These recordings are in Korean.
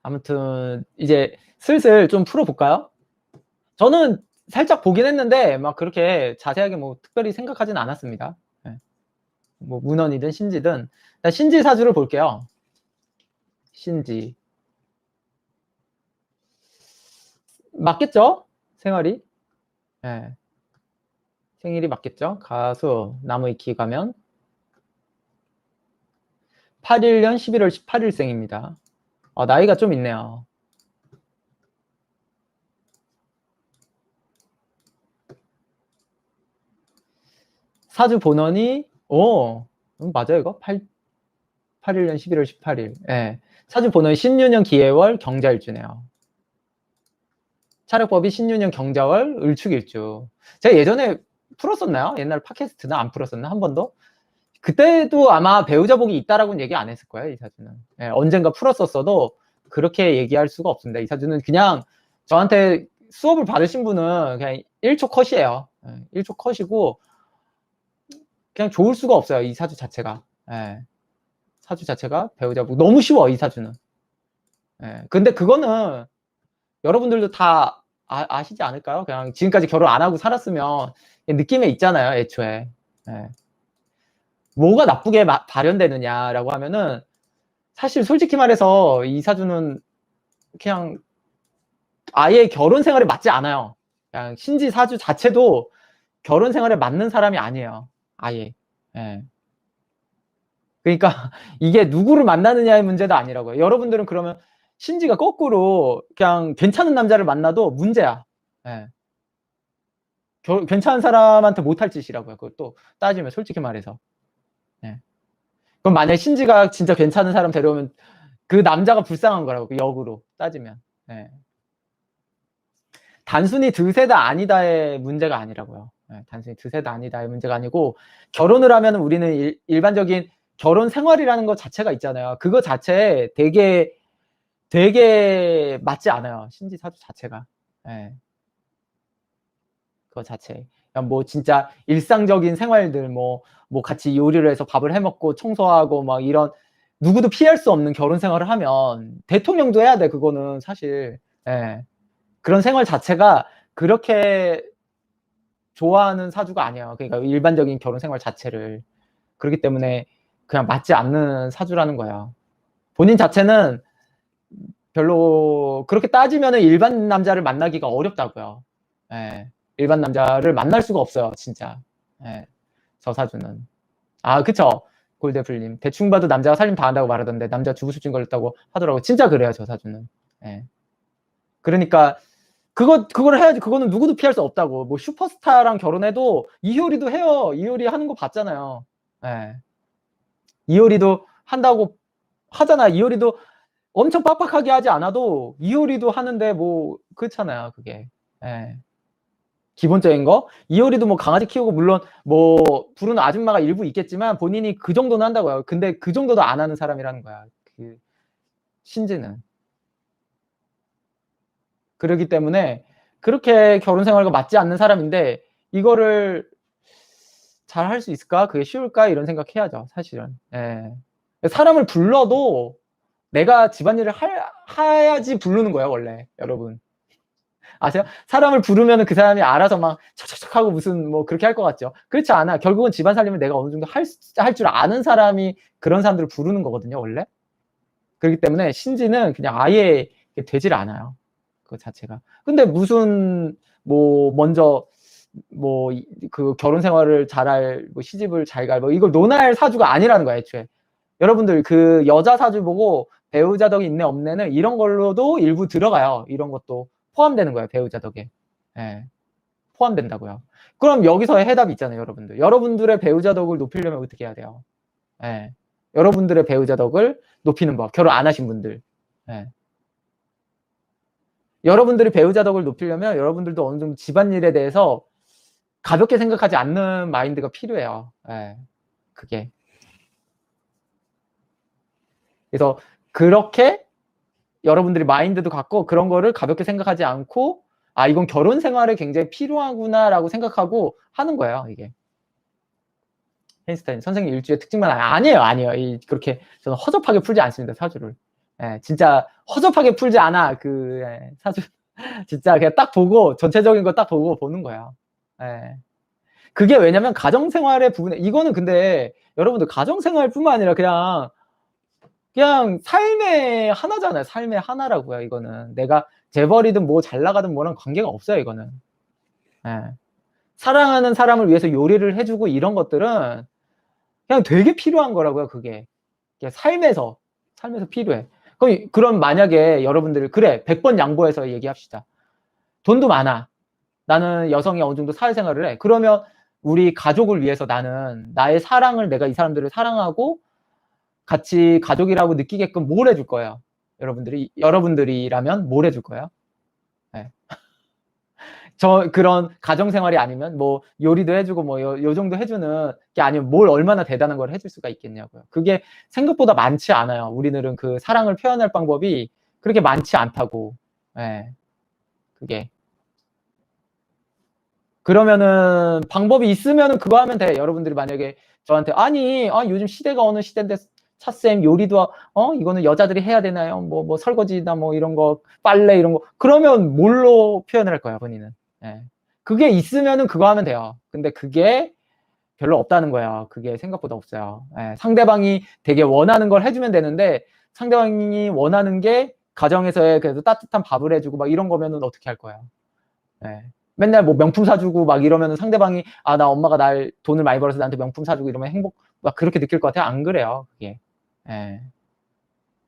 아무튼 이제 슬슬 좀 풀어볼까요? 저는 살짝 보긴 했는데 막 그렇게 자세하게 뭐 특별히 생각하진 않았습니다. 네. 뭐 문헌이든 신지든 일단 신지 사주를 볼게요. 신지 맞겠죠? 생활이? 네. 생일이 맞겠죠? 가수 나무위키 가면 81년 11월 18일생입니다. 나이가 좀 있네요. 사주 본원이 맞아요 이거? 81년 11월 18일. 예. 사주 본원이 신유년 기해월 경자일주네요. 차력법이 신유년 경자월 을축일주. 제가 예전에 풀었었나요? 옛날 팟캐스트나 안 풀었었나? 한 번도? 그때도 아마 배우자복이 있다라고는 얘기 안 했을 거예요, 이 사주는. 예, 언젠가 풀었었어도 그렇게 얘기할 수가 없습니다. 이 사주는 그냥 저한테 수업을 받으신 분은 그냥 1초 컷이에요. 예, 1초 컷이고 그냥 좋을 수가 없어요, 이 사주 자체가. 예, 사주 자체가 배우자복. 너무 쉬워, 이 사주는. 예, 근데 그거는 여러분들도 다 아시지 않을까요? 그냥 지금까지 결혼 안 하고 살았으면 느낌에 있잖아요, 애초에. 예. 뭐가 나쁘게 발현되느냐라고 하면은 사실 솔직히 말해서 이 사주는 그냥 아예 결혼 생활에 맞지 않아요. 그냥 신지 사주 자체도 결혼 생활에 맞는 사람이 아니에요. 아예. 예. 그러니까 이게 누구를 만나느냐의 문제도 아니라고요. 여러분들은 그러면 신지가 거꾸로 그냥 괜찮은 남자를 만나도 문제야. 예. 괜찮은 사람한테 못할 짓이라고요. 그것도 따지면 솔직히 말해서. 예. 그럼 만약에 신지가 진짜 괜찮은 사람 데려오면 그 남자가 불쌍한 거라고, 그 역으로 따지면. 예. 단순히 드세다 아니다의 문제가 아니라고요. 예. 단순히 드세다 아니다의 문제가 아니고 결혼을 하면 우리는 일반적인 결혼 생활이라는 것 자체가 있잖아요. 그거 자체에 되게 맞지 않아요. 신지 사주 자체가. 예. 그거 자체. 뭐 진짜 일상적인 생활들 뭐 같이 요리를 해서 밥을 해 먹고 청소하고 막 이런 누구도 피할 수 없는 결혼 생활을 하면 대통령도 해야 돼. 그거는 사실. 예. 그런 생활 자체가 그렇게 좋아하는 사주가 아니에요. 그러니까 일반적인 결혼 생활 자체를. 그렇기 때문에 그냥 맞지 않는 사주라는 거예요. 본인 자체는 별로 그렇게 따지면은 일반 남자를 만나기가 어렵다고요. 예. 일반 남자를 만날 수가 없어요, 진짜. 예. 저 사주는. 그쵸. 골대풀님. 대충 봐도 남자가 살림 다 한다고 말하던데 남자 주부수증 걸렸다고 하더라고요. 진짜 그래요, 저 사주는. 예. 그러니까 그걸 해야지. 그거는 누구도 피할 수 없다고. 뭐 슈퍼스타랑 결혼해도 이효리도 해요. 이효리 하는 거 봤잖아요. 예. 이효리도 한다고 하잖아. 이효리도 엄청 빡빡하게 하지 않아도 이효리도 하는데 뭐 그렇잖아요. 그게. 예. 기본적인 거. 이효리도 뭐 강아지 키우고 물론 뭐 부르는 아줌마가 일부 있겠지만 본인이 그 정도는 한다고요. 근데 그 정도도 안 하는 사람이라는 거야. 그 신지는. 그렇기 때문에 그렇게 결혼 생활과 맞지 않는 사람인데 이거를 잘 할 수 있을까? 그게 쉬울까? 이런 생각해야죠, 사실은. 예. 사람을 불러도 내가 집안일을 해야지 부르는 거예요, 원래. 여러분. 아세요? 사람을 부르면 그 사람이 알아서 막 척척척 하고 무슨 뭐 그렇게 할 것 같죠. 그렇지 않아. 결국은 집안 살림을 내가 어느 정도 할 줄 아는 사람이 그런 사람들을 부르는 거거든요, 원래. 그렇기 때문에 신지는 그냥 아예 되질 않아요. 그 자체가. 근데 무슨 뭐 먼저 뭐 그 결혼 생활을 잘할 뭐 시집을 잘 갈 뭐 이걸 논할 사주가 아니라는 거야, 애초에. 여러분들 그 여자 사주 보고 배우자 덕이 있네 없네는 이런 걸로도 일부 들어가요. 이런 것도 포함되는 거예요, 배우자 덕에. 예. 포함된다고요. 그럼 여기서의 해답이 있잖아요, 여러분들. 여러분들의 배우자 덕을 높이려면 어떻게 해야 돼요? 예. 여러분들의 배우자 덕을 높이는 법. 결혼 안 하신 분들. 예. 여러분들이 배우자 덕을 높이려면 여러분들도 어느 정도 집안일에 대해서 가볍게 생각하지 않는 마인드가 필요해요. 예. 그게. 그래서 그렇게 여러분들이 마인드도 갖고 그런 거를 가볍게 생각하지 않고 이건 결혼 생활에 굉장히 필요하구나라고 생각하고 하는 거예요, 이게. 헨스타인 선생님 일주의 특징만 아니에요. 그렇게 저는 허접하게 풀지 않습니다, 사주를. 예, 진짜 허접하게 풀지 않아. 예, 사주 진짜 그냥 딱 보고 전체적인 거 딱 보고 보는 거야. 예. 그게 왜냐면 가정생활의 부분에 이거는 근데 여러분들 가정생활뿐만 아니라 그냥 삶의 하나잖아요. 삶의 하나라고요. 이거는 내가 재벌이든 뭐 잘 나가든 뭐랑 관계가 없어요. 이거는. 예. 사랑하는 사람을 위해서 요리를 해주고 이런 것들은 그냥 되게 필요한 거라고요. 그게 삶에서 필요해. 그럼 만약에 여러분들 그래 100번 양보해서 얘기합시다. 돈도 많아. 나는 여성이 어느 정도 사회생활을 해. 그러면 우리 가족을 위해서 나는 나의 사랑을 내가 이 사람들을 사랑하고 같이 가족이라고 느끼게끔 뭘 해줄 거예요? 여러분들이라면 뭘 해줄 거예요? 네. 그런 가정생활이 아니면 뭐 요리도 해주고 뭐 요 정도 해주는 게 아니면 뭘 얼마나 대단한 걸 해줄 수가 있겠냐고요. 그게 생각보다 많지 않아요. 우리들은 그 사랑을 표현할 방법이 그렇게 많지 않다고. 네. 그게. 그러면은 방법이 있으면은 그거 하면 돼. 여러분들이 만약에 저한테 아니 요즘 시대가 어느 시대인데 차쌤 요리도 이거는 여자들이 해야 되나요? 뭐 설거지나 뭐 이런 거 빨래 이런 거 그러면 뭘로 표현을 할 거야 본인은. 예. 그게 있으면은 그거 하면 돼요. 근데 그게 별로 없다는 거예요. 그게 생각보다 없어요. 예. 상대방이 되게 원하는 걸 해주면 되는데 상대방이 원하는 게 가정에서의 그래도 따뜻한 밥을 해주고 막 이런 거면은 어떻게 할 거예요? 예. 맨날 뭐 명품 사주고 막 이러면은 상대방이 나 엄마가 돈을 많이 벌어서 나한테 명품 사주고 이러면 막 그렇게 느낄 것 같아요. 안 그래요, 그게. 예.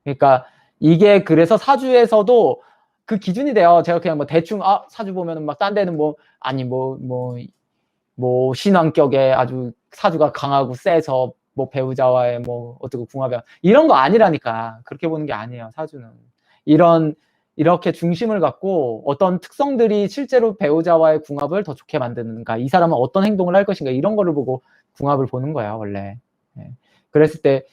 그러니까 이게 그래서 사주에서도 그 기준이 돼요. 제가 그냥 뭐 대충 사주 보면은 막 딴 데는 뭐 아니 뭐 신왕격에 아주 사주가 강하고 세서 뭐 배우자와의 뭐 어떻게 궁합이 이런 거 아니라니까. 그렇게 보는 게 아니에요, 사주는. 이렇게 중심을 갖고 어떤 특성들이 실제로 배우자와의 궁합을 더 좋게 만드는가, 이 사람은 어떤 행동을 할 것인가 이런 거를 보고 궁합을 보는 거야 원래. 예. 그랬을 때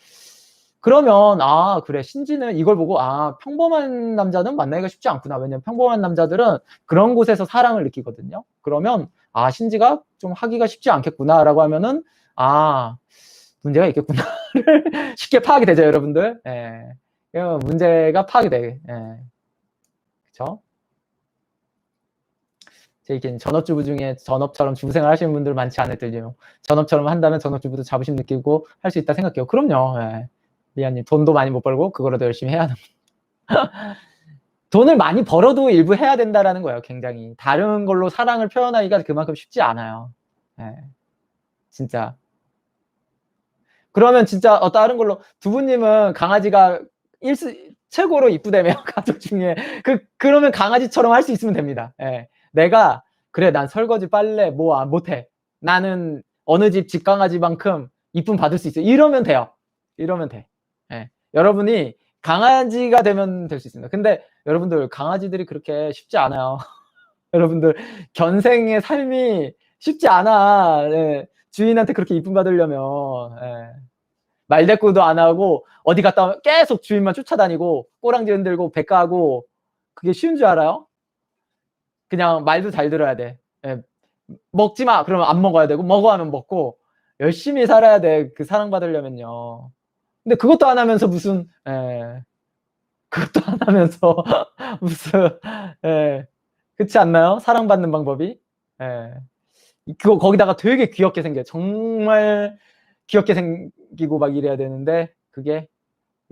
그러면 그래 신지는 이걸 보고 평범한 남자는 만나기가 쉽지 않구나. 왜냐면 평범한 남자들은 그런 곳에서 사랑을 느끼거든요. 그러면 신지가 좀 하기가 쉽지 않겠구나라고 하면은 문제가 있겠구나를 쉽게 파악이 되죠, 여러분들. 예. 문제가 파악이 돼. 예. 그쵸? 제 얘기는 전업주부 중에 전업처럼 주부생활 하시는 분들 많지 않을 듯요. 전업처럼 한다면 전업주부도 자부심 느끼고 할 수 있다 생각해요. 그럼요. 예. 리아님 돈도 많이 못 벌고 그거라도 열심히 해야 하는 돈을 많이 벌어도 일부 해야 된다라는 거예요. 굉장히 다른 걸로 사랑을 표현하기가 그만큼 쉽지 않아요. 예. 진짜. 그러면 진짜 다른 걸로 두부님은 강아지가 최고로 이쁘다며 가족 중에 그러면 강아지처럼 할 수 있으면 됩니다. 예. 내가 그래 난 설거지 빨래 뭐 못해. 나는 어느 집 강아지만큼 이쁨 받을 수 있어. 이러면 돼요. 이러면 돼. 예. 여러분이 강아지가 되면 될 수 있습니다. 근데 여러분들 강아지들이 그렇게 쉽지 않아요. 여러분들 견생의 삶이 쉽지 않아. 예. 주인한테 그렇게 이쁨 받으려면. 예. 말대꾸도 안 하고 어디 갔다 오면 계속 주인만 쫓아다니고 꼬랑지 흔들고 배 까고 그게 쉬운 줄 알아요? 그냥 말도 잘 들어야 돼. 예. 먹지 마 그러면 안 먹어야 되고 먹어 하면 먹고 열심히 살아야 돼. 그 사랑받으려면요. 근데 그것도 안 하면서 무슨 그것도 안 하면서 무슨 그렇지 않나요? 사랑받는 방법이? 예. 거기다가 되게 귀엽게 생겨요. 정말 귀엽게 생기고 막 이래야 되는데 그게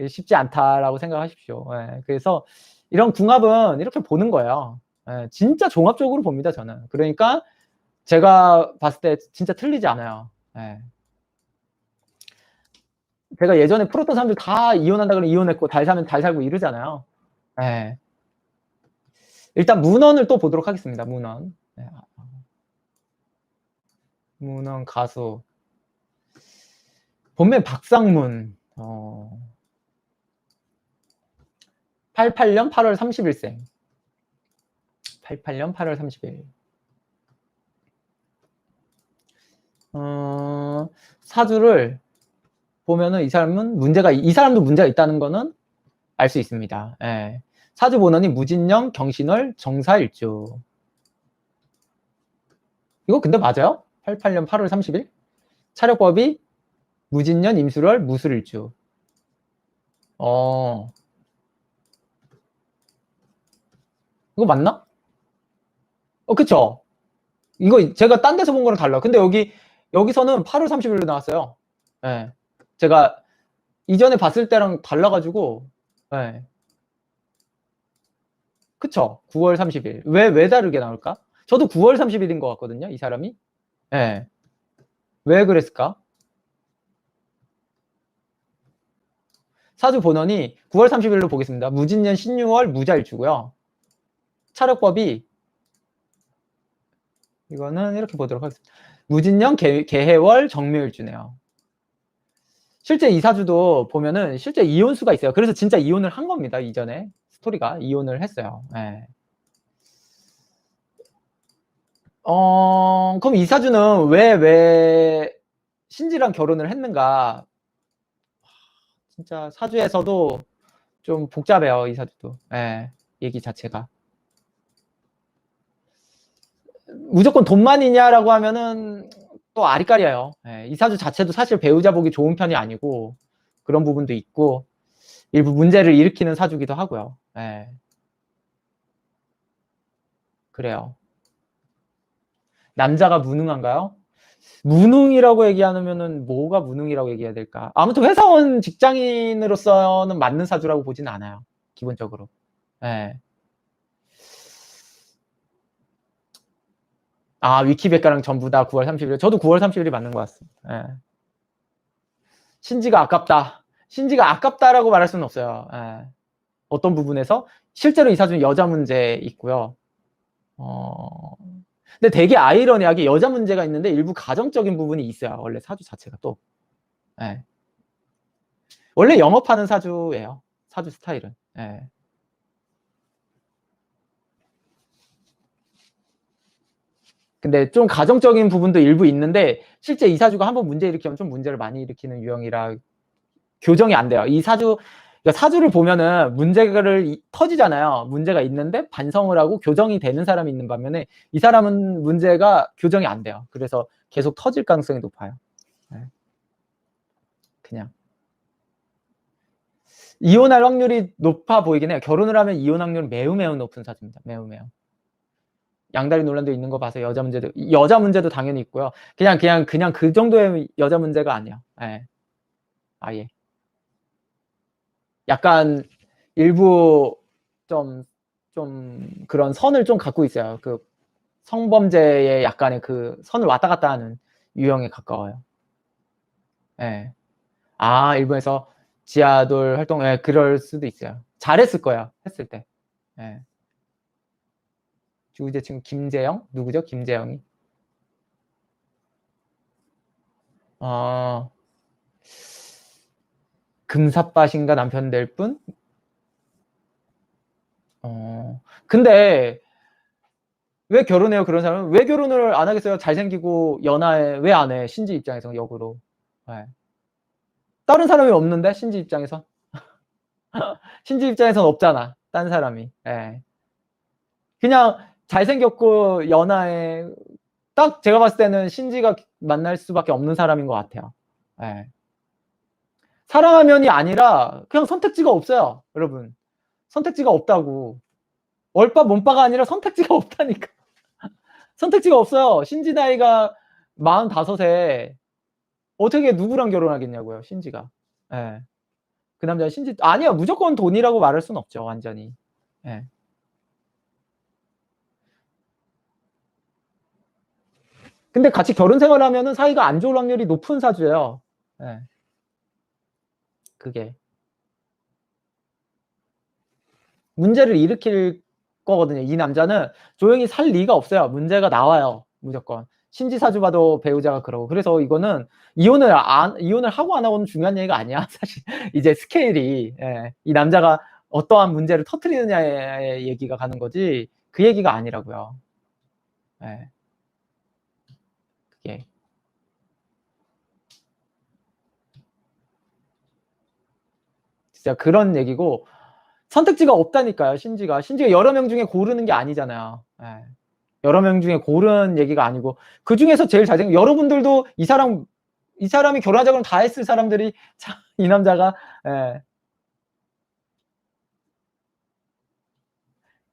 쉽지 않다라고 생각하십시오. 예. 그래서 이런 궁합은 이렇게 보는 거예요. 예. 진짜 종합적으로 봅니다, 저는. 그러니까 제가 봤을 때 진짜 틀리지 않아요. 예. 제가 예전에 풀었던 사람들 다 이혼한다 그러면 이혼했고 잘 살면 잘 살고 이러잖아요. 예. 일단 문헌을 또 보도록 하겠습니다. 문헌. 예. 문헌 가수. 본명 박상문. 88년 8월 30일생. 88년 8월 30일. 사주를 보면은 이 사람도 문제가 있다는 거는 알 수 있습니다. 예. 사주 본원이 무진령, 경신월, 정사일주. 이거 근데 맞아요? 88년 8월 30일? 차력법이 무진년, 임술월, 무술일주. 이거 맞나? 그쵸? 이거 제가 딴 데서 본 거랑 달라요. 근데 여기서는 8월 30일로 나왔어요. 예. 제가 이전에 봤을 때랑 달라 가지고. 예. 그쵸? 9월 30일. 왜 다르게 나올까? 저도 9월 30일인 것 같거든요, 이 사람이. 예. 왜 그랬을까? 사주 본원이 9월 30일로 보겠습니다. 무진년 신유월 무자일주고요. 차력법이 이거는 이렇게 보도록 하겠습니다. 무진년 개해월 정묘일주네요. 실제 이 사주도 보면은 실제 이혼수가 있어요. 그래서 진짜 이혼을 한 겁니다. 이전에 스토리가 이혼을 했어요. 예. 그럼 이 사주는 왜 신지랑 결혼을 했는가? 진짜 사주에서도 좀 복잡해요, 이 사주도. 예. 얘기 자체가. 무조건 돈만이냐라고 하면은 또 아리까리예요. 예. 이 사주 자체도 사실 배우자 보기 좋은 편이 아니고 그런 부분도 있고 일부 문제를 일으키는 사주기도 하고요. 예. 그래요. 남자가 무능한가요? 무능이라고 얘기하면은 뭐가 무능이라고 얘기해야 될까? 아무튼 회사원 직장인으로서는 맞는 사주라고 보지는 않아요. 기본적으로. 예. 위키백과랑 전부 다 9월 30일. 저도 9월 30일이 맞는 것 같습니다. 예. 신지가 아깝다. 신지가 아깝다라고 말할 수는 없어요. 예. 어떤 부분에서 실제로 이 사주는 여자 문제 있고요. 근데 되게 아이러니하게 여자 문제가 있는데 일부 가정적인 부분이 있어요. 원래 사주 자체가 또. 예. 원래 영업하는 사주예요. 사주 스타일은. 예. 근데 좀 가정적인 부분도 일부 있는데 실제 이 사주가 한번 문제 일으키면 좀 문제를 많이 일으키는 유형이라 교정이 안 돼요. 이 사주, 그러니까 사주를 보면은 문제를 터지잖아요. 문제가 있는데 반성을 하고 교정이 되는 사람이 있는 반면에 이 사람은 문제가 교정이 안 돼요. 그래서 계속 터질 가능성이 높아요. 네. 그냥 이혼할 확률이 높아 보이긴 해요. 결혼을 하면 이혼 확률은 매우 높은 사주입니다. 매우. 양다리 논란도 있는 거 봐서 여자 문제도 당연히 있고요. 그냥 그 정도의 여자 문제가 아니야. 예. 아예. 약간 일부 좀 그런 선을 좀 갖고 있어요. 그 성범죄의 약간의 그 선을 왔다 갔다 하는 유형에 가까워요. 예. 일본에서 지하돌 활동, 예, 그럴 수도 있어요. 잘했을 거야, 했을 때. 예. 이제 지금 김재영? 누구죠? 김재영이? 금삿밭인가 남편 될 분? 근데 왜 결혼해요? 그런 사람은 왜 결혼을 안 하겠어요? 잘생기고 연하에 왜 안 해? 신지 입장에서 역으로. 네. 다른 사람이 없는데 신지 입장에서 신지 입장에서는 없잖아. 딴 사람이. 네. 그냥 잘생겼고 연하에 딱 제가 봤을 때는 신지가 만날 수밖에 없는 사람인 것 같아요. 네. 사랑하면이 아니라 그냥 선택지가 없어요, 여러분. 선택지가 없다고. 얼빠 몸빠가 아니라 선택지가 없다니까. 선택지가 없어요. 신지 나이가 45에 어떻게 누구랑 결혼하겠냐고요, 신지가. 예. 그 남자 신지 아니요. 무조건 돈이라고 말할 수는 없죠, 완전히. 예. 근데 같이 결혼 생활을 하면은 사이가 안 좋을 확률이 높은 사주예요. 예. 그게. 문제를 일으킬 거거든요. 이 남자는 조용히 살 리가 없어요. 문제가 나와요, 무조건. 신지 사주 봐도 배우자가 그러고. 그래서 이거는 이혼을 하고 안 하고는 중요한 얘기가 아니야, 사실. 이제 스케일이. 예. 이 남자가 어떠한 문제를 터뜨리느냐의 얘기가 가는 거지 그 얘기가 아니라고요. 예. 그게. 진짜 그런 얘기고 선택지가 없다니까요, 신지가. 신지가 여러 명 중에 고르는 게 아니잖아요. 예. 여러 명 중에 고른 얘기가 아니고 그중에서 제일 잘생긴 여러분들도 이 사람이 결혼하자 그러면 다 했을 사람들이 참 이 남자가 예.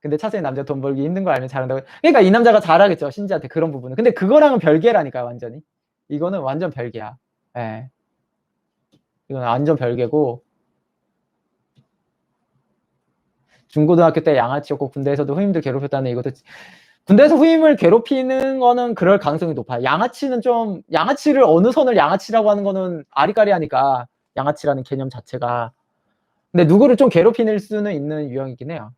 근데 차세대 남자 돈 벌기 힘든 거 알면 잘한다고. 그러니까 이 남자가 잘하겠죠, 신지한테 그런 부분은. 근데 그거랑은 별개라니까요, 완전히. 이거는 완전 별개야. 예. 이건 완전 별개고. 중고등학교 때 양아치였고 군대에서도 후임들 괴롭혔다는 이것도 군대에서 후임을 괴롭히는 거는 그럴 가능성이 높아요. 양아치는 좀 양아치를 어느 선을 양아치라고 하는 거는 아리까리하니까 양아치라는 개념 자체가. 근데 누구를 좀 괴롭힐 수는 있는 유형이긴 해요.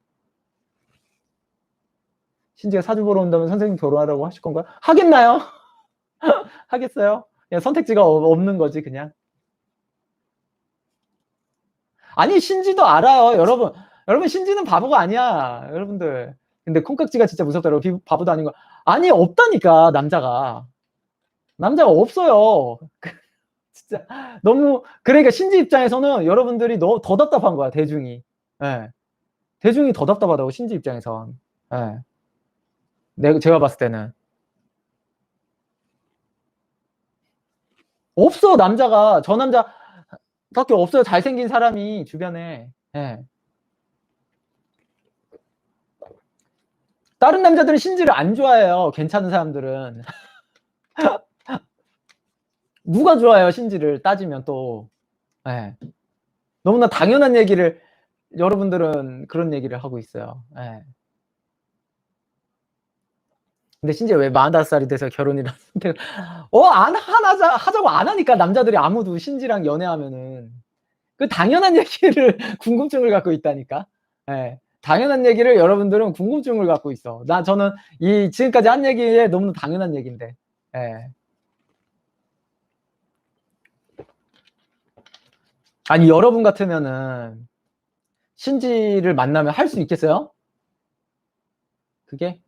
신지가 사주 보러 온다면 선생님 결혼하라고 하실 건가요? 하겠나요? 하겠어요? 그냥 선택지가 없는 거지 그냥. 아니 신지도 알아요. 여러분 신지는 바보가 아니야 여러분들. 근데 콩깍지가 진짜 무섭더라고. 바보도 아닌 거. 아니 없다니까 남자가 없어요. 진짜 너무. 그러니까 신지 입장에서는 여러분들이 더 답답한 거야 대중이. 예. 대중이 더 답답하다고 신지 입장에선. 예. 제가 봤을 때는 없어 남자가. 저 남자밖에 없어요 잘생긴 사람이 주변에. 예. 다른 남자들은 신지를 안 좋아해요 괜찮은 사람들은. 누가 좋아해요 신지를 따지면 또. 예. 너무나 당연한 얘기를 여러분들은 그런 얘기를 하고 있어요. 예. 근데 신지가 왜 45살이 돼서 결혼이라는 선택을 하자고 안 하니까 남자들이 아무도 신지랑 연애하면은. 그 당연한 얘기를 궁금증을 갖고 있다니까. 예. 당연한 얘기를 여러분들은 궁금증을 갖고 있어. 저는 이 지금까지 한 얘기에 너무 당연한 얘기인데. 예. 아니 여러분 같으면은 신지를 만나면 할 수 있겠어요? 그게?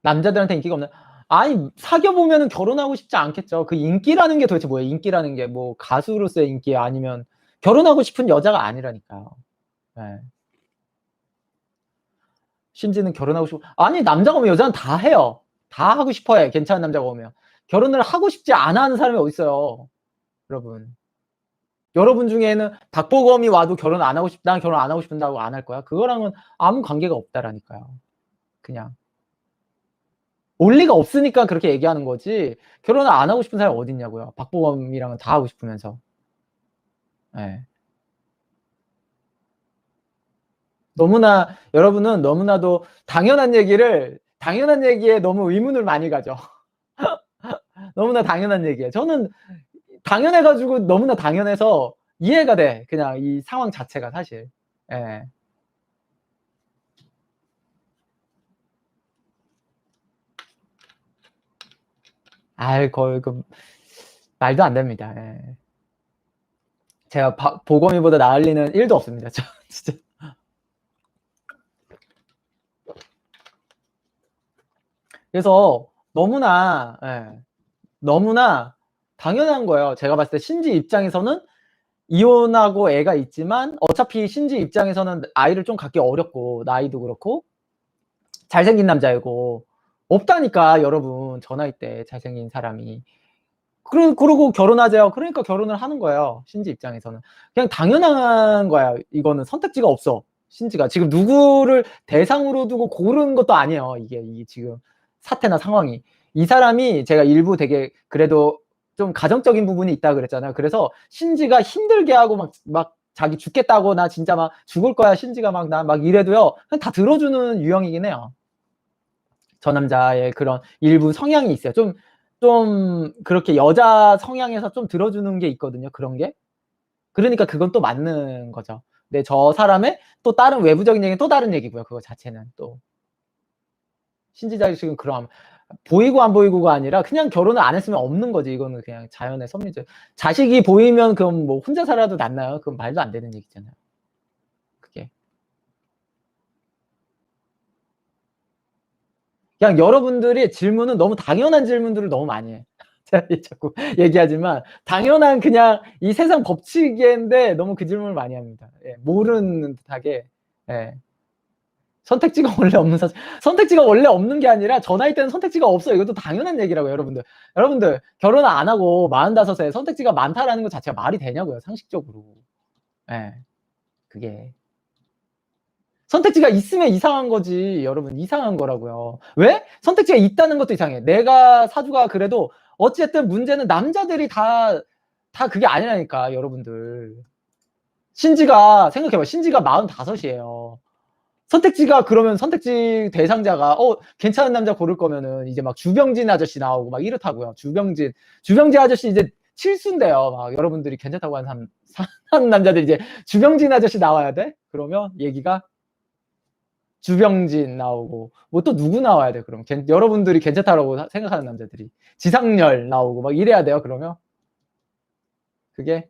남자들한테 인기가 없나요? 아니 사귀어 보면은 결혼하고 싶지 않겠죠. 그 인기라는 게 도대체 뭐예요? 인기라는 게 뭐 가수로서의 인기야 아니면 결혼하고 싶은 여자가 아니라니까요. 예. 신지는 결혼하고 싶고 아니 남자가 오면 여자는 다 해요. 다 하고 싶어 해 괜찮은 남자가 오면. 결혼을 하고 싶지 않아 하는 사람이 어딨어요 여러분. 여러분 중에는 박보검이 와도 결혼 안 하고 싶다. 난 결혼 안 하고 싶다고 안 할 거야? 그거랑은 아무 관계가 없다라니까요. 그냥. 올 리가 없으니까 그렇게 얘기하는 거지 결혼을 안 하고 싶은 사람이 어딨냐고요. 박보검이랑은 다 하고 싶으면서. 예. 너무나 여러분은 너무나도 당연한 얘기에 너무 의문을 많이 가져. 너무나 당연한 얘기예요. 저는 당연해 가지고 너무나 당연해서 이해가 돼. 그냥 이 상황 자체가 사실. 예. 아이 거의 말도 안 됩니다. 예. 제가 보검이보다 나을 리는 1도 없습니다. 저 진짜. 그래서 너무나 너무나 당연한 거예요. 제가 봤을 때 신지 입장에서는 이혼하고 애가 있지만 어차피 신지 입장에서는 아이를 좀 갖기 어렵고 나이도 그렇고 잘생긴 남자이고 없다니까 여러분 저 나이 때 잘생긴 사람이. 그러고 결혼하재요. 그러니까 결혼을 하는 거예요 신지 입장에서는. 그냥 당연한 거야. 이거는 선택지가 없어. 신지가 지금 누구를 대상으로 두고 고른 것도 아니에요. 이게 지금 사태나 상황이. 이 사람이 제가 일부 되게 그래도 좀 가정적인 부분이 있다 그랬잖아요. 그래서 신지가 힘들게 하고 막 자기 죽겠다고 나 진짜 막 죽을 거야 신지가 나 막 이래도요 그냥 다 들어주는 유형이긴 해요. 저 남자의 그런 일부 성향이 있어요. 좀 그렇게 여자 성향에서 좀 들어주는 게 있거든요 그런 게. 그러니까 그건 또 맞는 거죠. 근데 저 사람의 또 다른 외부적인 얘기는 또 다른 얘기고요 그거 자체는 또. 신지 자식은 그럼 보이고 안 보이고가 아니라 그냥 결혼을 안 했으면 없는 거지. 이거는 그냥 자연의 섭리죠. 자식이 보이면 그럼 뭐 혼자 살아도 낫나요? 그건 말도 안 되는 얘기잖아요. 그게. 그냥 여러분들이 질문은 너무 당연한 질문들을 너무 많이 해. 제가 자꾸 얘기하지만 당연한 그냥 이 세상 법칙인데 너무 그 질문을 많이 합니다. 예. 모르는 듯하게. 예. 선택지가 원래 없는 사주. 선택지가 원래 없는 게 아니라 저 나이 때는 선택지가 없어요. 이것도 당연한 얘기라고요, 여러분들. 여러분들 결혼 안 하고 45에 선택지가 많다라는 것 자체가 말이 되냐고요, 상식적으로. 예. 그게. 선택지가 있으면 이상한 거지, 여러분. 이상한 거라고요. 왜? 선택지가 있다는 것도 이상해. 내가 사주가 그래도 어쨌든 문제는 남자들이 다 그게 아니라니까, 여러분들. 신지가 생각해봐. 신지가 45이에요. 선택지가 그러면 선택지 대상자가 괜찮은 남자 고를 거면은 이제 막 주병진 아저씨 나오고 막 이렇다고요. 주병진 아저씨 이제 칠순데요. 막 여러분들이 괜찮다고 하는 남자들이 이제 주병진 아저씨 나와야 돼? 그러면 얘기가 주병진 나오고 뭐 또 누구 나와야 돼? 그럼 여러분들이 괜찮다라고 생각하는 남자들이 지상렬 나오고 막 이래야 돼요. 그러면 그게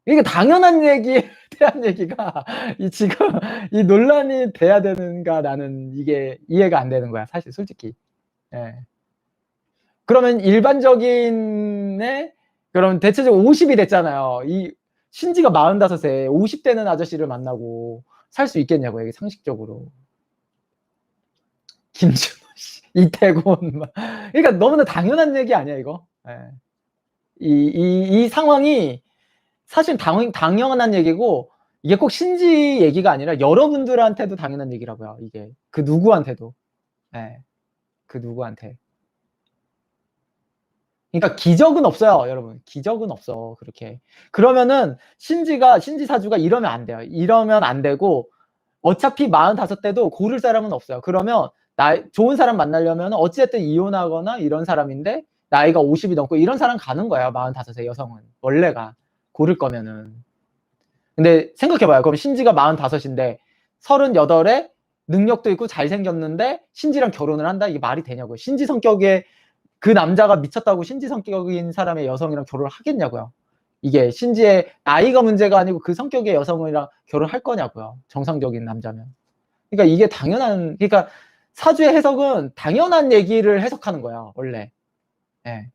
이게 당연한 얘기에 대한 얘기가 지금 이 논란이 돼야 되는가, 나는 이게 이해가 안 되는 거야, 사실 솔직히. 예. 그러면 일반적인에 그럼 대체적으로 50이 됐잖아요. 이 신지가 45세 50대는 아저씨를 만나고 살 수 있겠냐고요, 이게 상식적으로. 김준호 씨, 이태곤 막. 그러니까 너무나 당연한 얘기 아니야, 이거? 예. 이 상황이 사실 당연한 얘기고, 이게 꼭 신지 얘기가 아니라 여러분들한테도 당연한 얘기라고요, 이게. 그 누구한테도. 예. 그 누구한테. 그러니까 기적은 없어요, 여러분. 기적은 없어, 그렇게. 그러면은 신지 사주가 이러면 안 돼요. 이러면 안 되고, 어차피 45대도 고를 사람은 없어요. 그러면 좋은 사람 만나려면 어찌됐든 이혼하거나 이런 사람인데 나이가 50이 넘고 이런 사람 가는 거야, 45세 여성은. 원래가. 고를 거면은. 근데 생각해봐요. 그럼 신지가 45인데 38에 능력도 있고 잘생겼는데 신지랑 결혼을 한다? 이게 말이 되냐고요. 신지 성격에 그 남자가 미쳤다고 신지 성격인 사람의 여성이랑 결혼을 하겠냐고요. 이게 신지의 나이가 문제가 아니고 그 성격의 여성이랑 결혼할 거냐고요. 정상적인 남자면. 그러니까 이게 그러니까 사주의 해석은 당연한 얘기를 해석하는 거야, 원래. 예.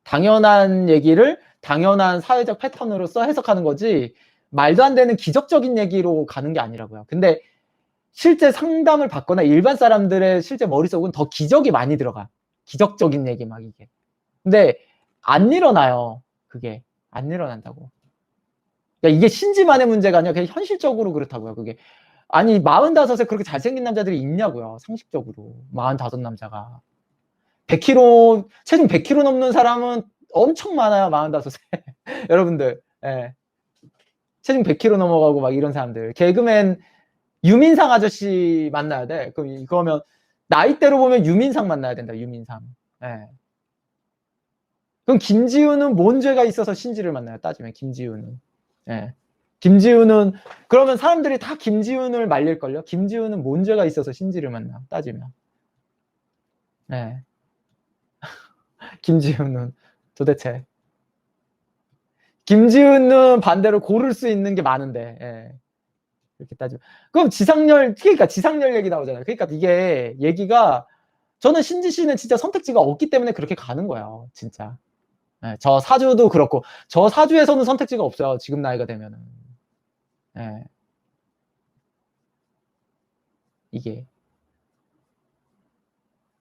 당연한 얘기를 당연한 사회적 패턴으로서 해석하는 거지, 말도 안 되는 기적적인 얘기로 가는 게 아니라고요. 근데 실제 상담을 받거나 일반 사람들의 실제 머릿속은 더 기적이 많이 들어가. 기적적인 얘기 막 이게. 근데 안 일어나요. 그게. 안 일어난다고. 그러니까 이게 신지만의 문제가 아니라 그냥 현실적으로 그렇다고요, 그게. 아니 45에 그렇게 잘생긴 남자들이 있냐고요, 상식적으로. 45 남자가. 100kg, 체중 100kg 넘는 사람은 엄청 많아요, 45에. 여러분들. 예. 체중 100kg 넘어가고 막 이런 사람들. 개그맨 유민상 아저씨 만나야 돼. 그러면 나이대로 보면 유민상 만나야 된다, 유민상. 예. 그럼 김지우는 뭔 죄가 있어서 신지를 만나요, 따지면. 김지우는. 예. 김지우는 그러면 사람들이 다 김지훈을 말릴걸요. 김지우는 뭔 죄가 있어서 신지를 만나, 따지면. 예. 김지우는 도대체. 김지훈은 반대로 고를 수 있는 게 많은데. 예. 이렇게 따지면. 그럼 그러니까 지상렬 얘기 나오잖아요. 그러니까 이게 얘기가, 저는 신지 씨는 진짜 선택지가 없기 때문에 그렇게 가는 거예요, 진짜. 예, 저 사주도 그렇고, 저 사주에서는 선택지가 없어요, 지금 나이가 되면은. 예. 이게.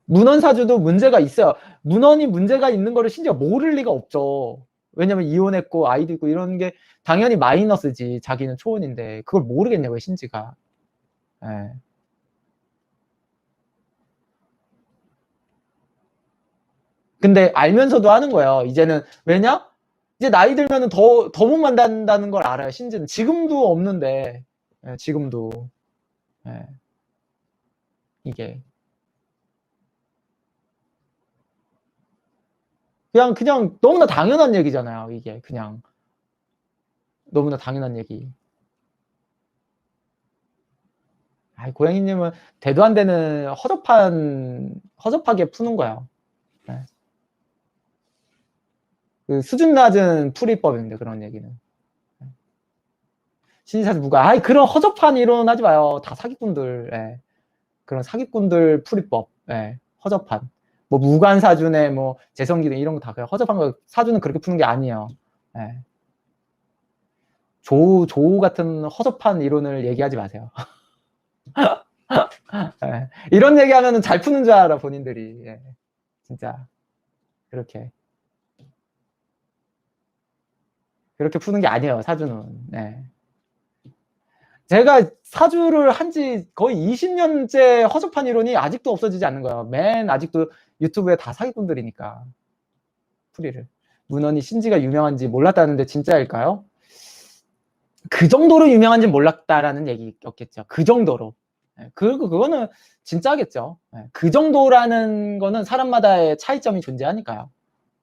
문헌 사주도 문제가 있어요. 문헌이 문제가 있는 거를 신지가 모를 리가 없죠. 왜냐면 이혼했고 아이도 있고 이런 게 당연히 마이너스지. 자기는 초혼인데 그걸 모르겠냐고요, 신지가. 예. 근데 알면서도 하는 거예요, 이제는. 왜냐? 이제 나이 들면은 더 못 만난다는 걸 알아요, 신지는. 지금도 없는데. 예, 지금도. 예. 이게. 그냥 너무나 당연한 얘기잖아요, 이게. 그냥. 너무나 당연한 얘기. 고양이님은 대도 안 되는 허접하게 푸는 거야. 네. 그 수준 낮은 풀이법인데, 그런 얘기는. 신지사주 누가, 그런 허접한 이론 하지 마요. 다 사기꾼들. 예. 그런 사기꾼들 풀이법. 예. 허접한. 뭐 무관사주네, 뭐 재성기네, 이런 거 다 그냥 허접한 거. 사주는 그렇게 푸는 게 아니에요. 예. 조우 같은 허접한 이론을 얘기하지 마세요. 예. 이런 얘기하면은 잘 푸는 줄 알아 본인들이. 예. 진짜 그렇게 푸는 게 아니에요 사주는. 네. 제가 사주를 한 지 거의 20년째 허접한 이론이 아직도 없어지지 않는 거예요. 맨 아직도 유튜브에 다 사기꾼들이니까 풀이를. 문헌이 신지가 유명한지 몰랐다는데 진짜일까요? 그 정도로 유명한지는 몰랐다라는 얘기였겠죠. 그 정도로. 예, 그거는 진짜겠죠. 예, 그 정도라는 거는 사람마다의 차이점이 존재하니까요.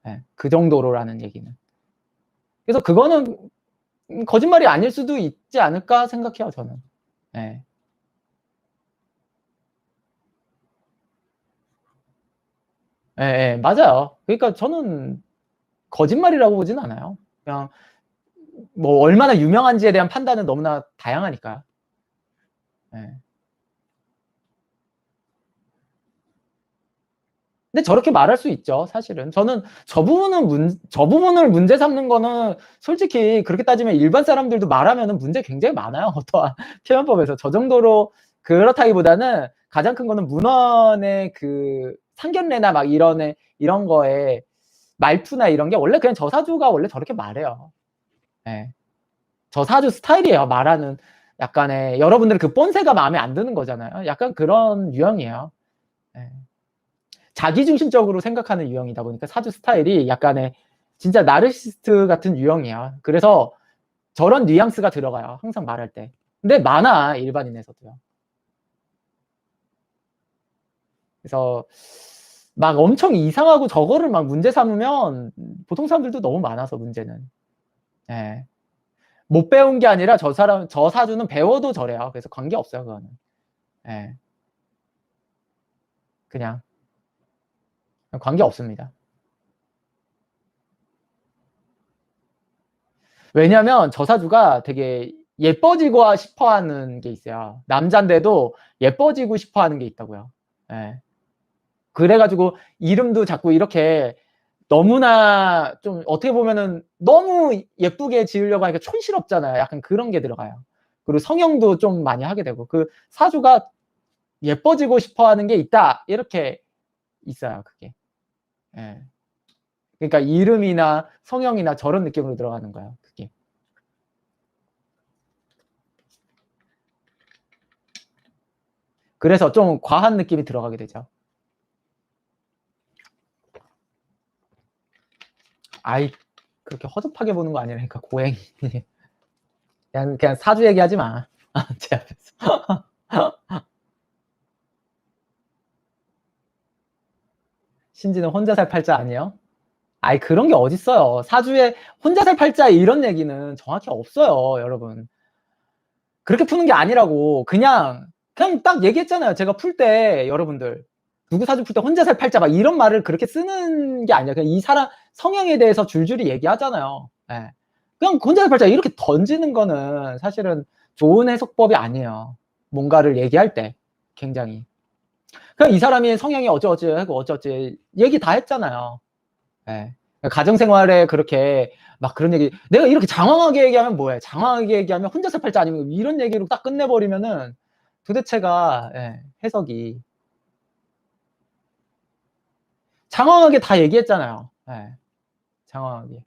예, 그 정도로라는 얘기는. 그래서 그거는 거짓말이 아닐 수도 있지 않을까 생각해요, 저는. 예. 예, 예, 맞아요. 그러니까 저는 거짓말이라고 보진 않아요. 그냥 뭐 얼마나 유명한지에 대한 판단은 너무나 다양하니까. 예. 근데 저렇게 말할 수 있죠, 사실은. 저는 저 부분을 문제 삼는 거는 솔직히 그렇게 따지면 일반 사람들도 말하면은 문제 굉장히 많아요. 어떠한 표현법에서. 저 정도로 그렇다기보다는 가장 큰 거는 문헌의 그 상견례나 막 이런 거에 말투나 이런 게 원래 그냥 저사주가 원래 저렇게 말해요. 예. 저사주 스타일이에요, 말하는. 약간의 여러분들은 그 뻔세가 마음에 안 드는 거잖아요. 약간 그런 유형이에요. 예. 자기중심적으로 생각하는 유형이다 보니까 사주 스타일이 약간의 진짜 나르시스트 같은 유형이야. 그래서 저런 뉘앙스가 들어가요, 항상 말할 때. 근데 많아, 일반인에서도요. 그래서 막 엄청 이상하고 저거를 막 문제 삼으면 보통 사람들도 너무 많아서 문제는. 예. 못 배운 게 아니라 저 사주는 배워도 저래요. 그래서 관계없어요, 그거는. 예. 그냥 관계없습니다. 왜냐면 저 사주가 되게 예뻐지고 싶어 하는 게 있어요. 남잔데도 예뻐지고 싶어 하는 게 있다고요. 예. 그래가지고 이름도 자꾸 이렇게 너무나 좀 어떻게 보면은 너무 예쁘게 지으려고 하니까 촌스럽잖아요. 약간 그런 게 들어가요. 그리고 성형도 좀 많이 하게 되고 그 사주가 예뻐지고 싶어 하는 게 있다. 이렇게 있어요, 그게. 예. 그러니까 이름이나 성형이나 저런 느낌으로 들어가는 거예요, 그게. 그래서 좀 과한 느낌이 들어가게 되죠. 아이, 그렇게 허접하게 보는 거 아니라니까, 고행이. 그냥 사주 얘기하지 마. 제 앞에서. 신지는 혼자 살 팔자 아니에요? 아이, 그런 게 어딨어요. 사주에 혼자 살 팔자 이런 얘기는 정확히 없어요, 여러분. 그렇게 푸는 게 아니라고. 그냥 딱 얘기했잖아요. 제가 풀 때, 여러분들. 누구 사주 풀 때 혼자 살 팔자 막 이런 말을 그렇게 쓰는 게 아니라 그냥 이 사람 성향에 대해서 줄줄이 얘기하잖아요. 예. 그냥 혼자 살 팔자 이렇게 던지는 거는 사실은 좋은 해석법이 아니에요. 뭔가를 얘기할 때 굉장히. 그냥 이 사람이 성향이 어쩌어쩌 하고 어쩌어쩌 얘기 다 했잖아요. 예. 가정생활에 그렇게 막 그런 얘기 내가 이렇게 장황하게 얘기하면 뭐해? 장황하게 얘기하면 혼자 살 팔자 아니면 이런 얘기로 딱 끝내버리면은 도대체가 예, 해석이 장황하게 다 얘기했잖아요. 예. 장황하게.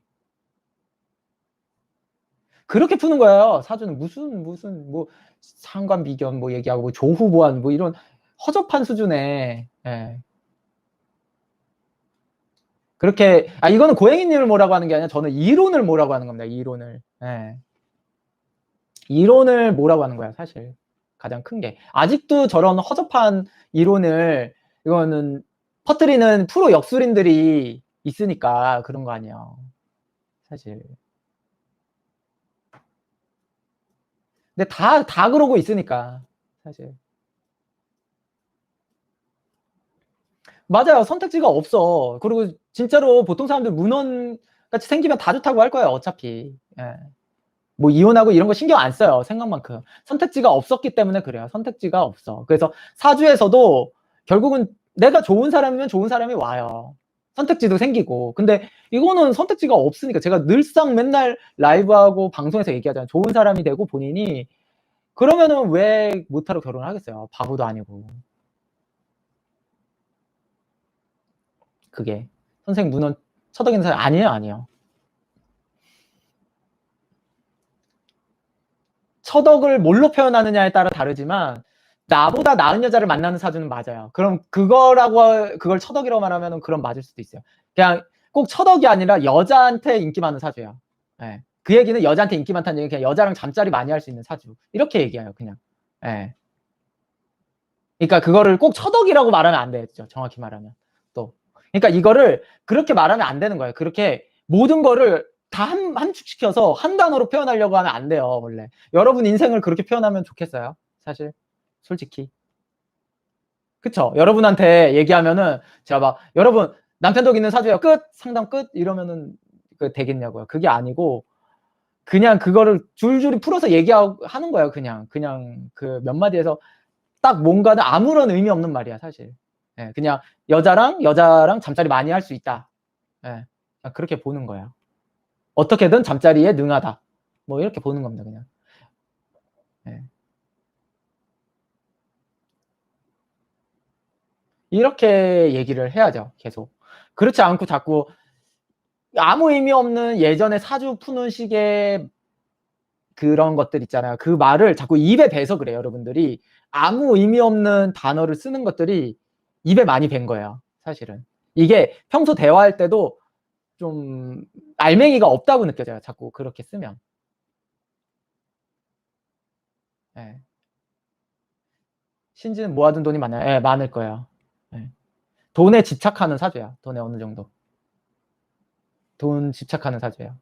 그렇게 푸는 거예요. 사주는 무슨 뭐 상관비견 뭐 얘기하고 뭐 조후보안 뭐 이런 허접한 수준의 예. 그렇게 이거는 고행이님을 뭐라고 하는 게 아니라 저는 이론을 뭐라고 하는 겁니다. 이론을. 예. 이론을 뭐라고 하는 거야, 사실. 가장 큰 게. 아직도 저런 허접한 이론을 이거는 퍼뜨리는 프로 역술인들이 있으니까 그런 거 아니에요. 사실. 근데 다 그러고 있으니까. 사실. 맞아요. 선택지가 없어. 그리고 진짜로 보통 사람들 문헌 같이 생기면 다 좋다고 할 거예요, 어차피. 예. 뭐 이혼하고 이런 거 신경 안 써요, 생각만큼. 선택지가 없었기 때문에 그래요. 선택지가 없어. 그래서 사주에서도 결국은 내가 좋은 사람이면 좋은 사람이 와요. 선택지도 생기고. 근데 이거는 선택지가 없으니까 제가 늘상 맨날 라이브하고 방송에서 얘기하잖아요. 좋은 사람이 되고 본인이 그러면은 왜 모타로 결혼을 하겠어요? 바보도 아니고. 그게 선생 문헌 처덕이는 사람 아니에요, 아니에요. 처덕을 뭘로 표현하느냐에 따라 다르지만 나보다 나은 여자를 만나는 사주는 맞아요. 그럼 그걸 처덕이라고 말하면은 그럼 맞을 수도 있어요. 그냥 꼭 처덕이 아니라 여자한테 인기 많은 사주예요. 예. 그 얘기는 여자한테 인기 많다는 얘기는 그냥 여자랑 잠자리 많이 할 수 있는 사주. 이렇게 얘기해요, 그냥. 예. 그러니까 그거를 꼭 처덕이라고 말하면 안 되겠죠, 정확히 말하면. 또. 그러니까 이거를 그렇게 말하면 안 되는 거예요. 그렇게 모든 거를 다 함축시켜서 한 단어로 표현하려고 하면 안 돼요, 원래. 여러분 인생을 그렇게 표현하면 좋겠어요? 사실. 솔직히. 그쵸? 여러분한테 얘기하면은 제가 막 "여러분 남편 덕 있는 사주예요. 끝. 상담 끝." 이러면은 그 되겠냐고요. 그게 아니고 그냥 그거를 줄줄이 풀어서 하는 거예요, 그냥. 그냥 그 몇 마디에서 딱 뭔가는 아무런 의미 없는 말이야, 사실. 예. 그냥 여자랑 잠자리 많이 할 수 있다. 예. 그냥 그렇게 보는 거예요. 어떻게든 잠자리에 능하다. 뭐 이렇게 보는 겁니다, 그냥. 예. 이렇게 얘기를 해야죠, 계속. 그렇지 않고 자꾸 아무 의미 없는 예전에 사주 푸는 식의 그런 것들 있잖아요. 그 말을 자꾸 입에 배서 그래요, 여러분들이. 아무 의미 없는 단어를 쓰는 것들이 입에 많이 밴 거예요, 사실은. 이게 평소 대화할 때도 좀 알맹이가 없다고 느껴져요, 자꾸 그렇게 쓰면. 예. 신지는 모아둔 돈이 많아요. 예, 많을 거예요. 예. 돈에 집착하는 사주예요, 돈에 어느 정도. 돈 집착하는 사주예요.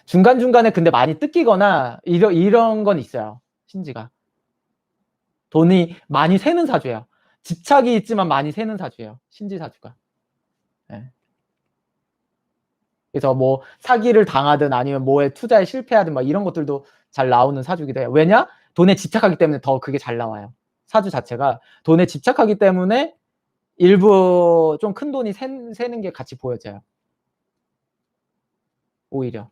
중간중간에 근데 많이 뜯기거나 이런 건 있어요, 신지가. 돈이 많이 새는 사주예요. 집착이 있지만 많이 새는 사주예요, 신지 사주가. 예. 그래서 뭐 사기를 당하든 아니면 뭐에 투자에 실패하든 막 이런 것들도 잘 나오는 사주기도 해요. 왜냐? 돈에 집착하기 때문에 더 그게 잘 나와요. 사주 자체가 돈에 집착하기 때문에 일부 좀 큰 돈이 새는 게 같이 보여져요, 오히려.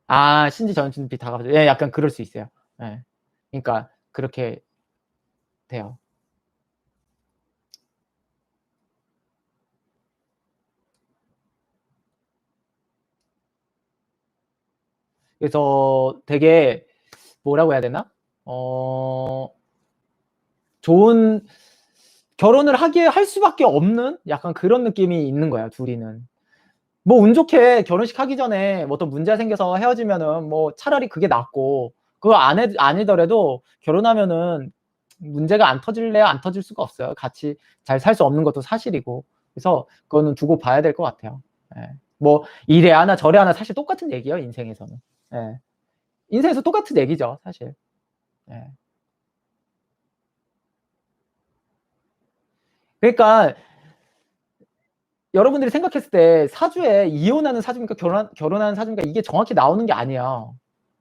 아, 신지 전준비 다 갚아줘. 예, 약간 그럴 수 있어요. 예. 그러니까 그렇게 돼요. 그래서 되게 뭐라고 해야 되나? 어 좋은 결혼을 하게 할 수밖에 없는 약간 그런 느낌이 있는 거야, 둘이는. 뭐 운 좋게 결혼식 하기 전에 뭐 어떤 문제가 생겨서 헤어지면은 뭐 차라리 그게 낫고 그거 아니더라도 결혼하면은 문제가 안 터질래야 안 터질 수가 없어요. 같이 잘 살 수 없는 것도 사실이고. 그래서 그거는 두고 봐야 될 것 같아요. 예. 뭐 이래 하나 저래 하나 사실 똑같은 얘기예요, 인생에서는. 예. 인생에서 똑같은 얘기죠, 사실. 예. 그러니까 여러분들이 생각했을 때 사주에 이혼하는 사주입니까? 결혼하는 사주입니까? 이게 정확히 나오는 게 아니에요.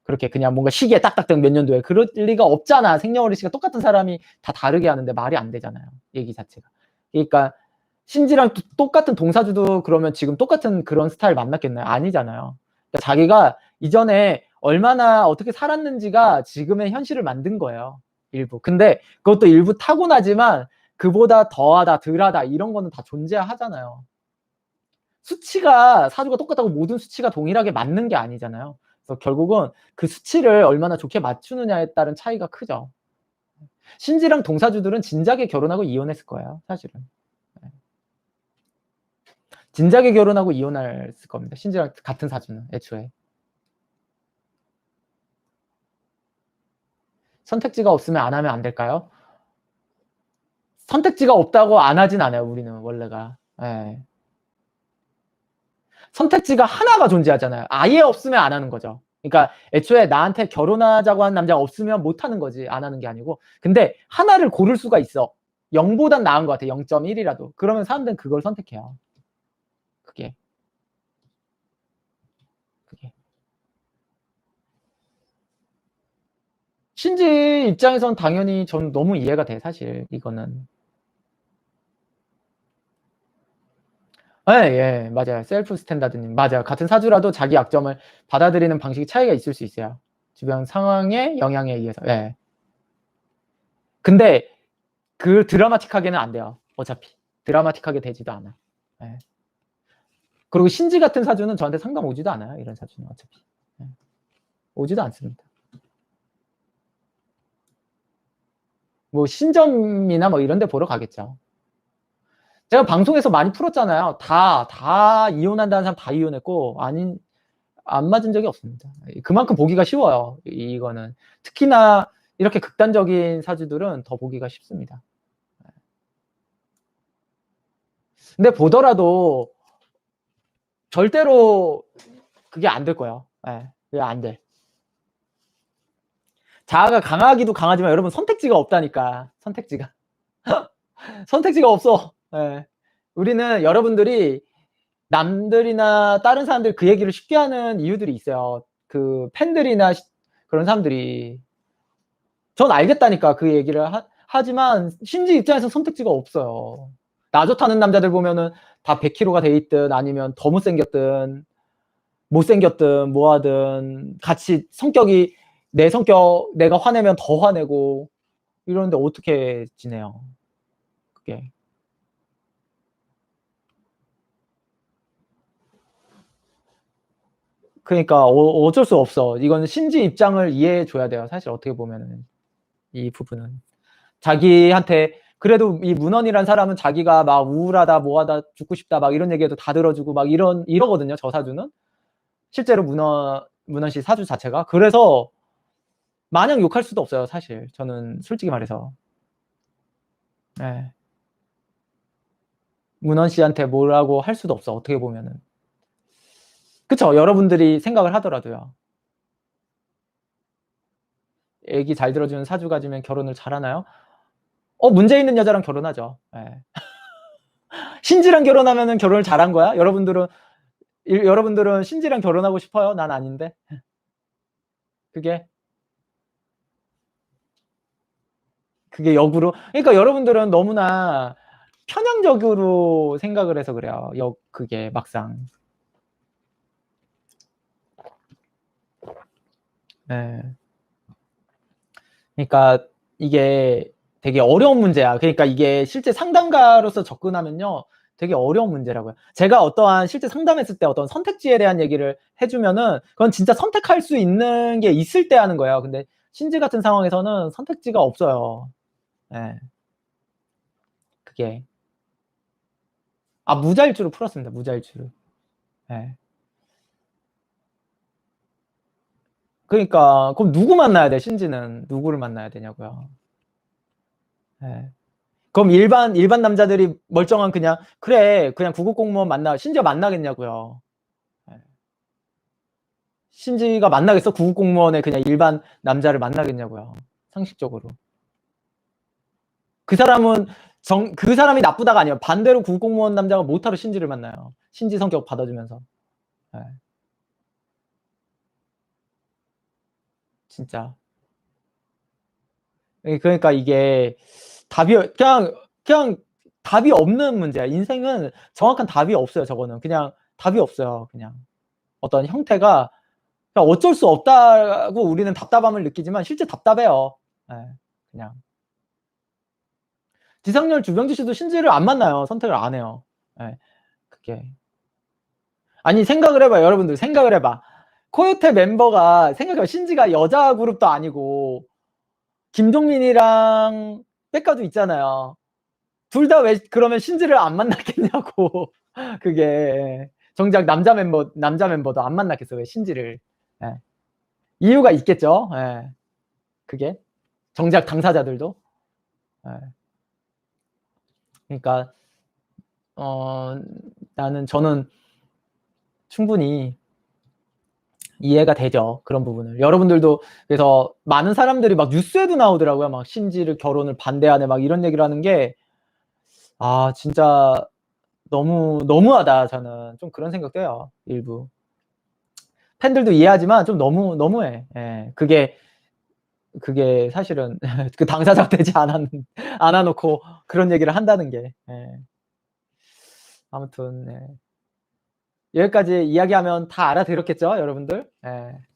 그렇게 그냥 뭔가 시기에 딱딱딱 몇 년도에 그럴 리가 없잖아. 생년월일 시가 똑같은 사람이 다 다르게 하는데 말이 안 되잖아요, 얘기 자체가. 그러니까 신지랑 똑같은 동사주도 그러면 지금 똑같은 그런 스타일 만났겠나요? 아니잖아요. 그러니까 자기가 이전에 얼마나 어떻게 살았는지가 지금의 현실을 만든 거예요, 일부. 근데 그것도 일부 타고나지만 그보다 더하다, 덜하다 이런 거는 다 존재하잖아요. 수치가 사주가 똑같다고 모든 수치가 동일하게 맞는 게 아니잖아요. 그래서 결국은 그 수치를 얼마나 좋게 맞추느냐에 따른 차이가 크죠. 신지랑 동사주들은 진작에 결혼하고 이혼했을 거예요, 사실은. 네. 진작에 결혼하고 이혼했을 겁니다, 신지랑 같은 사주는 애초에. 선택지가 없으면 안 하면 안 될까요? 선택지가 없다고 안 하진 않아요, 우리는 원래가. 예. 선택지가 하나가 존재하잖아요. 아예 없으면 안 하는 거죠. 그러니까 애초에 나한테 결혼하자고 하는 남자가 없으면 못 하는 거지, 안 하는 게 아니고. 근데 하나를 고를 수가 있어. 0보단 나은 것 같아, 0.1 이라도. 그러면 사람들은 그걸 선택해요. 그게. 그게. 신지 입장에선 당연히 저는 너무 이해가 돼, 사실 이거는. 예, 맞아요. 셀프 스탠다드님. 맞아요. 같은 사주라도 자기 약점을 받아들이는 방식이 차이가 있을 수 있어요. 주변 상황의 영향에 의해서. 예. 근데 그 드라마틱하게는 안 돼요. 어차피. 드라마틱하게 되지도 않아. 예. 그리고 신지 같은 사주는 저한테 상담 오지도 않아요. 이런 사주는 어차피. 예. 오지도 않습니다. 뭐 신점이나 뭐 이런 데 보러 가겠죠. 제가 방송에서 많이 풀었잖아요. 다 이혼한다는 사람 다 이혼했고, 안 맞은 적이 없습니다. 그만큼 보기가 쉬워요. 이거는. 특히나 이렇게 극단적인 사주들은 더 보기가 쉽습니다. 근데 보더라도 절대로 그게 안 될 거예요. 예, 그게 안 돼. 자아가 강하기도 강하지만 여러분 선택지가 없다니까. 선택지가. 선택지가 없어. 예. 우리는 여러분들이 남들이나 다른 사람들 그 얘기를 쉽게 하는 이유들이 있어요. 그 팬들이나 그런 사람들이. 전 알겠다니까 그 얘기를 하지만 신지 입장에서 선택지가 없어요. 나 좋다는 남자들 보면은 다 100kg가 돼 있든 아니면 더 못생겼든 뭐하든 같이 성격이 내 성격 내가 화내면 더 화내고 이러는데 어떻게 지내요? 그게. 그러니까 어쩔 수 없어. 이건 신지 입장을 이해해 줘야 돼요. 사실 어떻게 보면은 이 부분은. 자기한테 그래도 이 문헌이란 사람은 자기가 막 우울하다 뭐하다 죽고 싶다 막 이런 얘기해도 다 들어주고 막 이러거든요. 저 사주는. 실제로 문헌 씨 사주 자체가. 그래서 마냥 욕할 수도 없어요. 사실 저는 솔직히 말해서. 예. 문헌 씨한테 뭐라고 할 수도 없어. 어떻게 보면은. 그쵸? 여러분들이 생각을 하더라도요. 얘기 잘 들어주는 사주 가지면 결혼을 잘하나요? 문제 있는 여자랑 결혼하죠. 예. 신지랑 결혼하면은 결혼을 잘한 거야? 여러분들은 신지랑 결혼하고 싶어요? 난 아닌데. 그게 역으로. 그러니까 여러분들은 너무나 편향적으로 생각을 해서 그래요. 그게 막상. 예. 그러니까 이게 되게 어려운 문제야. 그러니까 이게 실제 상담가로서 접근하면요. 되게 어려운 문제라고요. 제가 어떠한 실제 상담했을 때 어떤 선택지에 대한 얘기를 해 주면은 그건 진짜 선택할 수 있는 게 있을 때 하는 거예요. 근데 신지 같은 상황에서는 선택지가 없어요. 예. 그게. 무자일주로 풀었습니다. 무자일주로. 예. 그러니까 그럼 누구 만나야 돼? 신지는 누구를 만나야 되냐고요. 예. 그럼 일반 남자들이 멀쩡한 그냥 그래 그냥 구급 공무원 만나 신지가 만나겠냐고요. 예. 신지가 만나겠어? 구급 공무원의 그냥 일반 남자를 만나겠냐고요. 상식적으로. 그 사람이 나쁘다가 아니에요. 반대로 구급 공무원 남자가 못하러 신지를 만나요. 신지 성격 받아주면서. 예. 진짜. 그러니까 이게 답이 그냥 답이 없는 문제야. 인생은 정확한 답이 없어요. 저거는 그냥 답이 없어요. 그냥 어떤 형태가 그냥 어쩔 수 없다고 우리는 답답함을 느끼지만 실제 답답해요. 예, 그냥 지상렬, 주병지 씨도 신지를 안 만나요. 선택을 안 해요. 예, 그게 아니 생각을 해봐요. 여러분들 생각을 해봐. 코요테 멤버가 생각해봐. 신지가 여자 그룹도 아니고 김종민이랑 백가도 있잖아요. 둘 다 왜 그러면 신지를 안 만났겠냐고. 그게 정작 남자 멤버도 안 만났겠어. 왜 신지를. 예. 이유가 있겠죠. 예. 그게 정작 당사자들도. 예. 그러니까 어 저는 충분히 이해가 되죠. 그런 부분을. 여러분들도 그래서 많은 사람들이 막 뉴스에도 나오더라고요. 막 신지를 결혼을 반대하네 막 이런 얘기를 하는 게 진짜 너무하다 저는 좀 그런 생각도 해요. 일부. 팬들도 이해하지만 좀 너무해. 예. 그게 사실은 그 당사자가 되지 않아 놓고 그런 얘기를 한다는 게. 예. 아무튼 네. 여기까지 이야기하면 다 알아들었겠죠, 여러분들? 예.